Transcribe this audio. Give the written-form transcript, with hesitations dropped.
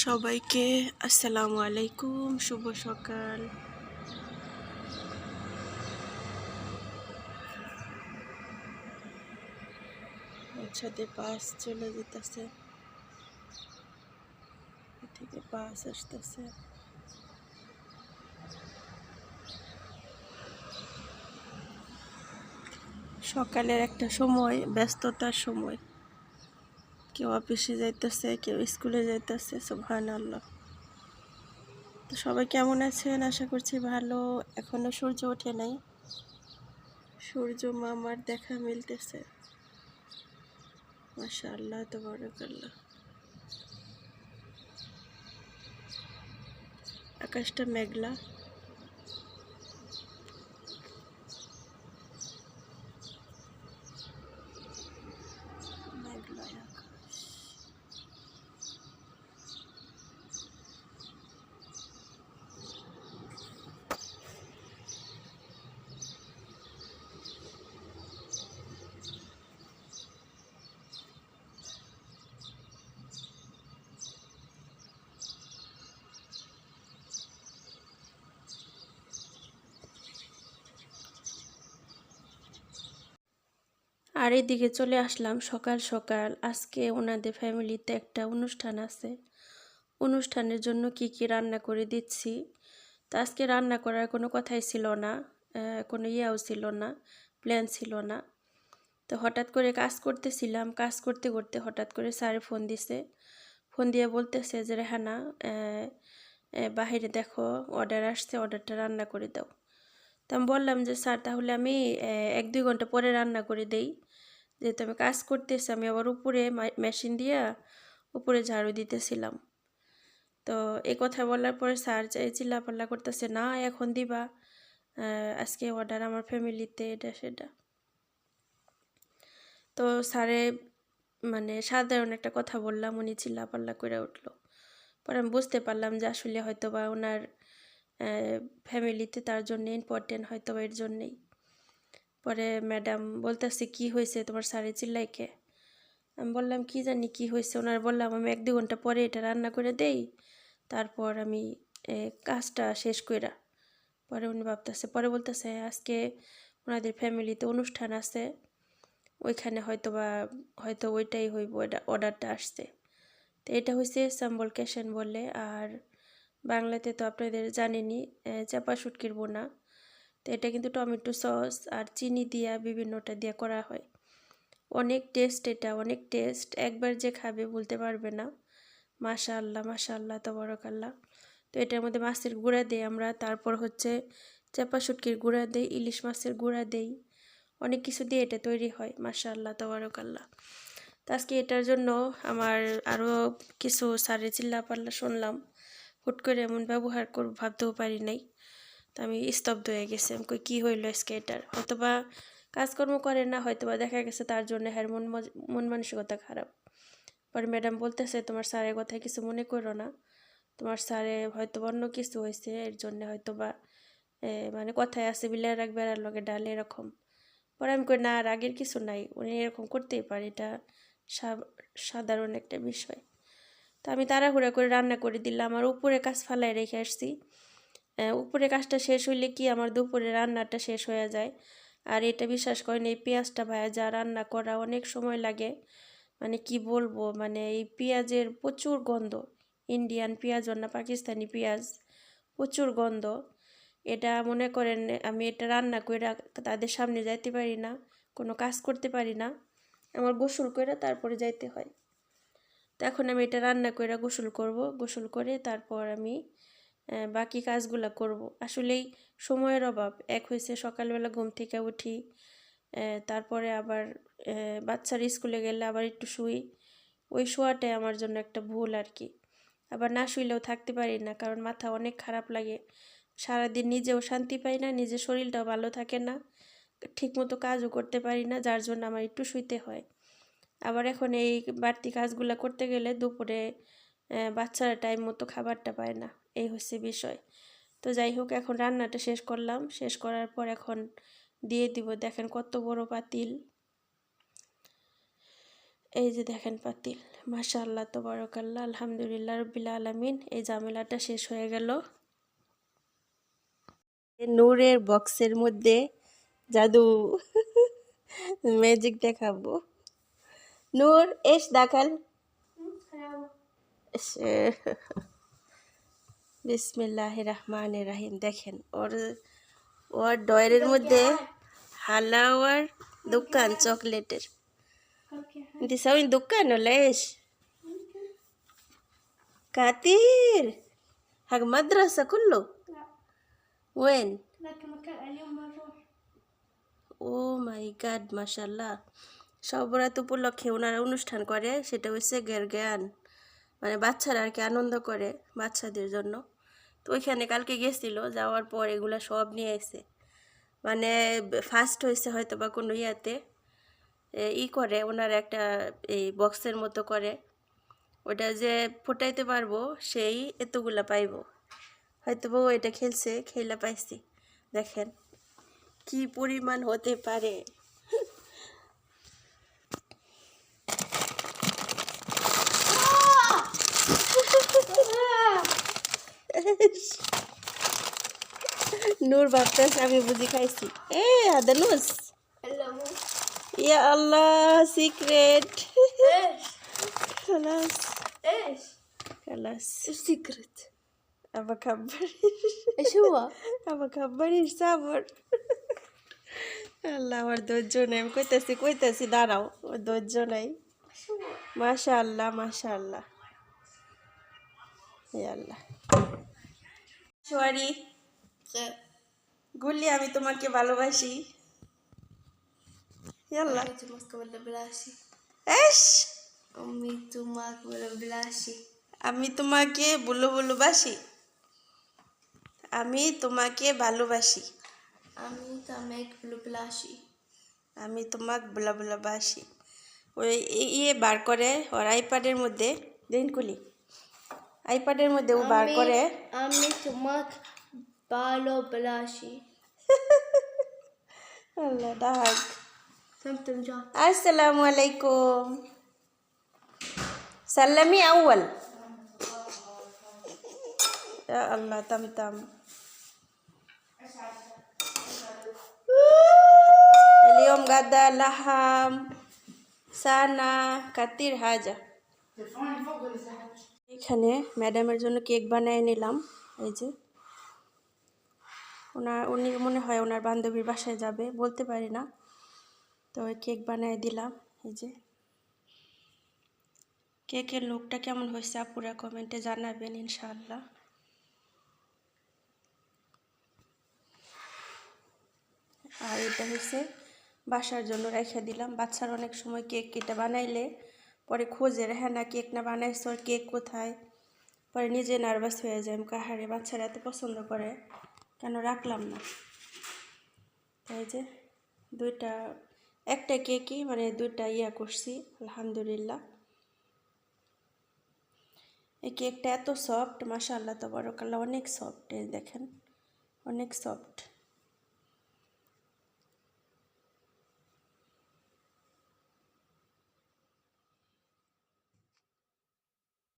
সবাইকে আসসালামু আলাইকুম, শুভ সকাল। ছাদে বাস চলে যেতেছে, এদিকে বাস আসতেছে। সকালের একটা সময়, ব্যস্ততার সময়। কেউ অফিসে যাইতেছে, কেউ স্কুলে যাইতেছে। সুবহানাল্লাহ। তো সবাই কেমন আছেন? আশা করছি ভালো। এখনো সূর্য ওঠে নাই, সূর্য মামার দেখা মিলতেছে। মাশাআল্লাহ, তাবারাকাল্লাহ। আকাশটা মেঘলা। মেঘলা আকাশ। আর এদিকে চলে আসলাম সকাল সকাল। আজকে ওনাদের ফ্যামিলিতে একটা অনুষ্ঠান আছে। অনুষ্ঠানের জন্য কি কি রান্না করে দিচ্ছি। তো আজকে রান্না করার কোনো কথাই ছিল না, কোনো ইয়াও ছিল না, প্ল্যান ছিল না। তো হঠাৎ করে কাজ করতেছিলাম, কাজ করতে করতে হঠাৎ করে স্যারে ফোন দিছে। ফোন দিয়ে বলতেছে যে রেহানা, বাহিরে দেখো অর্ডার আসছে, অর্ডারটা রান্না করে দাও। তো আমি বললাম যে স্যার, তাহলে আমি 1-2 ঘন্টা পরে রান্না করে দেই, যেহেতু আমি কাজ করতেছি। আমি আবার উপরে মেশিন দিয়ে উপরে ঝাড়ু দিতেছিলাম। তো এই কথা বলার পরে স্যার চিল্লাপাল্লা করতেছে, না এখন দিবা, আজকে অর্ডার আমার ফ্যামিলিতে, এটা সেটা। তো স্যারে মানে সাধারণ একটা কথা বললাম, উনি চিল্লাপাল্লা করে উঠলো। পরে আমি বুঝতে পারলাম যে আসলে হয়তো বা ওনার ফ্যামিলিতে তার জন্য ইম্পর্টেন্ট, হয়তো বা এর জন্যেই। পরে ম্যাডাম বলতেছে, কি হয়েছে তোমার স্যারে চিল্লাইকে? আমি বললাম কি জানি কি হয়েছে। ওনার বললাম আমি 1-2 ঘন্টা পরে এটা রান্না করে দেই, তারপর আমি কাজটা শেষ কইরা। পরে উনি ভাবতেছে, পরে বলতেছে আজকে ওনাদের ফ্যামিলিতে অনুষ্ঠান আছে, ওইখানে হয়তো ওইটাই হইব, অর্ডারটা আসছে। তো এটা হচ্ছে সাম্বল ক্যাশন বলে। আর বাংলাতে তো আপনাদের জানেনই, চাপা শুটকির বোনা। তো এটা কিন্তু টমেটো সস আর চিনি দিয়া বিভিন্নটা দিয়া করা হয়। অনেক টেস্ট, এটা অনেক টেস্ট। একবার যে খাবে বলতে পারবে না। মাশাআল্লাহ মাশাআল্লাহ তাবারাকাল্লাহ। তো এটার মধ্যে মাছের গুঁড়া দেই আমরা, তারপর হচ্ছে চাপা শুটকির গুঁড়া দেই, ইলিশ মাছের গুঁড়া দেই, অনেক কিছু দিয়ে এটা তৈরি হয়। মাশাআল্লাহ তাবারাকাল্লাহ। তো আজকে এটার জন্য আমার আরও কিছু স্যারের চিল্লাপাল্লা শুনলাম। হুট করে এমন ব্যবহার করব ভাবতেও পারি নাই। তো আমি স্তব্ধ হয়ে গেছি। আমি কই কী হইলো আজকে এটার? হয়তোবা কাজকর্ম করে না, হয়তোবা দেখা গেছে তার জন্য হ্যার মন মানসিকতা খারাপ। পরে ম্যাডাম বলতেছে, তোমার স্যারের কথায় কিছু মনে করো না, তোমার স্যারে হয়তো অন্য কিছু হয়েছে, এর জন্য হয়তোবা মানে কথায় আছে বিলের রাখ বেড়ার লগে ডাল, এরকম। পরে আমি কই না, রাগের কিছু নাই, উনি এরকম করতেই পারে, এটা সাধারণ একটা বিষয়। তো আমি তাড়াহুড়া করে রান্না করে দিলাম। আর উপরে কাজ ফালাই রেখে আসছি। উপরে কাজটা শেষ হইলে কি আমার দুপুরে রান্নাটা শেষ হয়ে যায়। আর এটা বিশ্বাস করেন, এই পেঁয়াজটা ভাজা রান্না করা অনেক সময় লাগে। মানে কি বলবো, মানে এই পেঁয়াজের প্রচুর গন্ধ। ইন্ডিয়ান পেঁয়াজ না পাকিস্তানি পেঁয়াজ, প্রচুর গন্ধ। এটা মনে করেন আমি এটা রান্না করে তাদের সামনে যাইতে পারি না, কোনো কাজ করতে পারি না। আমার গোসল করে তারপরে যাইতে হয়। তো এখন আমি এটা রান্না করে গোসল করব, গোসল করে তারপর আমি বাকি কাজগুলো করব। আসলেই সময়ের অভাব। এক হয়েছে সকালবেলা ঘুম থেকে উঠি, তারপরে আবার বাচ্চার স্কুলে গেলে আবার একটু শুই। ওই শোয়াটাই আমার জন্য একটা ভুল আর কি। আবার না শুইলেও থাকতে পারি না, কারণ মাথা অনেক খারাপ লাগে। সারাদিন নিজেও শান্তি পাই না, নিজের শরীরটাও ভালো থাকে না, ঠিকমতো কাজও করতে পারি না, যার জন্য আমার একটু শুইতে হয়। আবার এখন এই বাড়তি কাজগুলো করতে গেলে দুপুরে বাচ্চারা টাইম মতো খাবারটা পায় না, এই হচ্ছে বিষয়। তো তো যাই হোক, এখন রান্নাটা শেষ করলাম, শেষ করার পর এখন দিয়ে দিব। দেখেন কত বড় পাতিল, এই যে দেখেন পাতিল, মাশাআল্লাহ তাবারাকাল্লাহ, আলহামদুলিল্লাহ রাব্বিল আলামিন। এই ঝামেলাটা শেষ হয়ে গেল। নূরের বক্সের মধ্যে জাদু ম্যাজিক দেখাবো। নূর এস দাখাল। বিসমিল্লাহির রহমানির রহিম। দেখেন ওর ডয়ের মধ্যে হালাওয়ার দোকান, চকলেটের। انت سوي دكان ولا ايش؟ كتير حق مدرسة كله؟ لا. وين؟ لكن مكان اليوم بنروح. ও মাই গড, মাশাআল্লাহ। সব রাত উপলক্ষে ওনারা অনুষ্ঠান করে, সেটা হচ্ছে জ্ঞান, মানে বাচ্চারা আর কি আনন্দ করে বাচ্চাদের জন্য। তো ওইখানে কালকে গেছিল, যাওয়ার পর এগুলো সব নিয়ে এসে, মানে ফার্স্ট হয়েছে হয়তো বা কোনো ইয়াতে করে ওনারা একটা এই বক্সের মতো করে, ওটা যে ফোটাইতে পারবো সেই এতগুলা পাইব, হয়তো বা এটা খেলছে, খেলা পাইছি। দেখেন কি পরিমাণ হতে পারে। নূর ভাবতেছে আমি বুঝি খাইছি। আদানুস, ইয়া আল্লাহ, সিক্রেট। خلاص خلاص السكرت. أبى أكبر. ايش هو؟ أبى أكبر صبر. আল্লাহ, আমার ধৈর্য নেই। আমি কইতেছি দাঁড়াও, ওর ধৈর্য নাই। মাশাআল্লাহ মাশাআল্লাহ, ইয়া আল্লাহ। সোয়ারি গুলি, আমি তোমাকে ভালোবাসি। ইয়াল্লা امي تمك ولا بلاشي؟ এস امي تمك ولا بلاشي؟ আমি তোমাকে বুলু বুলু বাসি, আমি তোমাকে ভালোবাসি, امي تمك ولا بلاشي؟ আমি তোমাকে বুলা বুলা বাসি। ওই ইয়ে বার করে ওর আইপ্যাডের মধ্যে, দেন কুলি আইপ্যাডের মধ্যে ও বার করে। امي تمك بالو بلاشي. আল্লাহ ডাক। تمتم جان. আসসালামু আলাইকুম, সাল্লামি আউয়াল। يا الله تمتم. اليوم غدا لحم সানা কাতির হাজা। এখানে ম্যাডামের জন্য কেক বানিয়ে নিলাম। এই যে উনি মনে হয় ওনার বান্ধবীর বাসায় যাবে, বলতে পারি না, তো ওই কেক বানিয়ে দিলাম। এই যে কেকের লুকটা কেমন হয়েছে আপুরা কমেন্টে জানাবেন ইনশাআল্লাহ। আর এটা হচ্ছে বাসার জন্য রেখে দিলাম। বাচ্চারা অনেক সময় কেক কেটে বানাইলে পরে খোঁজে, হ্যাঁ না কেক না বানাইছো, আর কেক কোথায়, পরে নিজে নার্ভাস হয়ে যায়। কাহারে বাচ্চারা এত পছন্দ করে, কেন রাখলাম না। তাই যে একটা কেকই মানে দুইটা করছি, আলহামদুলিল্লাহ। এই কেকটা এত সফট, মাশাআল্লাহ তাবারাকাল্লাহ, অনেক সফট। এই দেখেন অনেক সফট।